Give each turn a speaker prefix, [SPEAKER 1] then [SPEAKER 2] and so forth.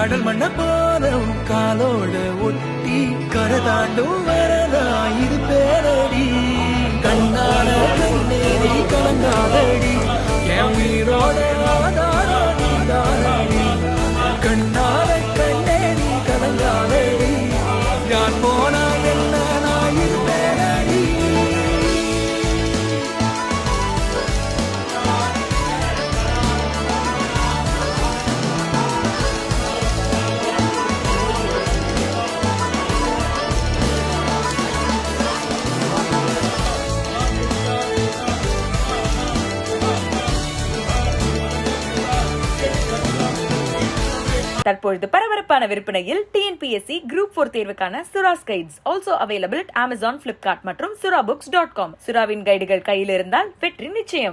[SPEAKER 1] கடல் மண்ண போதும் காலோட ஒட்டி கரை தாண்டும் வரதா இது பேரடி. கண்ணால கண்ணேறி கலங்காதடி என் உயிரோட ஆதாரம் நீதானடி. கண்ணால கண்ணேறி கலங்காதடி யார் போனா என்ன நான் இருப்பேனடி.
[SPEAKER 2] தற்பொழுது பரபரப்பான விற்பனையில் TNPSC Group 4 தேர்வுக்கான Sura's guides also available at Amazon, Flipkart மற்றும் surabooks.com. சுராவின் கைடுகள் கையில் இருந்தால் வெற்றி நிச்சயம்.